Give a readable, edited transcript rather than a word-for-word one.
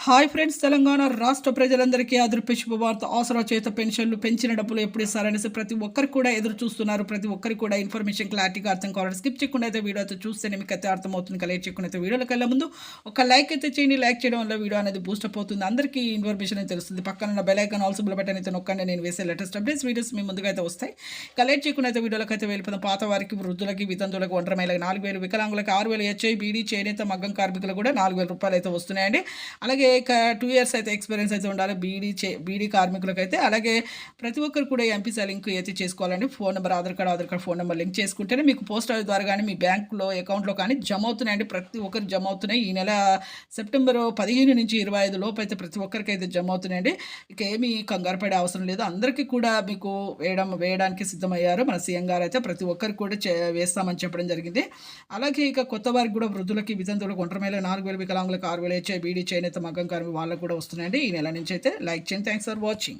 Hi friends, Telangana రాష్ట్ర ప్రజలందరికీ అదృశ్య శుభవార్త. ఆసరా చేత పెన్షన్లు పెంచిన డబ్బులు ఎప్పుడు ఇస్తారనేసి ప్రతి ఒక్కరు కూడా ఎదురు చూస్తున్నారు. ప్రతి ఒక్కరికి కూడా ఇన్ఫర్మేషన్ క్లారిటీగా అర్థం కావాలి. స్కిప్ చేయకుండా అయితే వీడియో అయితే చూస్తేనే మీకు అయితే అర్థమవుతుంది. లేట్ చేయకుండా అయితే వీడియోలోకి వెళ్ళే ముందు ఒక లైక్ అయితే చేయండి. లైక్ చేయడం వల్ల వీడియో అనేది బూస్టప్ అవుతుంది, అందరికీ ఇన్ఫర్మేషన్ అయితే తెలుస్తుంది. పక్కన బెల్ ఐకాన్ ఆల్సో బటన్ అయితే నొక్కండి. నేను వేసే లేటెస్ట్ అప్డేట్స్ వీడియోస్ మీ ముందుగా అయితే వస్తాయి. లేట్ చేయకుండా అయితే వీడియోలోకి అయితే వెళ్ళిపోతాం. పాత వారికి, వృద్ధులకి, వితంతులకు, ఒంటరి మహిళలకు 4,000, వికలాంగులకు 6,000, హెచ్ఐ, బీడీ, చేనేత, మగ్గం కార్మికులు కూడా 4,000 రూపాయలు అయితే వస్తున్నాయండి. అలాగే ఇక 2 ఇయర్స్ అయితే ఎక్స్పీరియన్స్ అయితే ఉండాలి బీడీ కార్మికులకు అయితే. అలాగే ప్రతి ఒక్కరు కూడా ఎంపీసీ లింక్ అయితే చేసుకోవాలండి. Phone number, Aadhaar card phone number link చేసుకుంటేనే మీకు పోస్ట్ ఆఫీస్ ద్వారా కానీ మీ బ్యాంకులో అకౌంట్లో కానీ జమ అవుతున్నాయండి. ప్రతి ఒక్కరు జమ అవుతున్నాయి. ఈ నెల సెప్టెంబర్ 15 నుంచి 25 లోపు అయితే ప్రతి ఒక్కరికి అయితే జమ అవుతున్నాయండి. ఇక ఏమీ కంగారు పడే అవసరం లేదు. అందరికీ కూడా మీకు వేయడానికి సిద్ధమయ్యారు. మన సీఎం గారు అయితే ప్రతి ఒక్కరికి కూడా వేస్తామని చెప్పడం జరిగింది. అలాగే ఇక కొత్త వారికి కూడా, వృద్ధులకి, వితంతువులకు, ఒంటరి మహిళలకు 4,000, వికలాంగులకు 6,000, హెచ్ఐ, బీడీ, చేనేత, మగ్గం కార్మికులు వాళ్ళకు కూడా వస్తున్నాయండి. ఈ నెల నుంచి అయితే లైక్ చేయండి. Thanks for watching.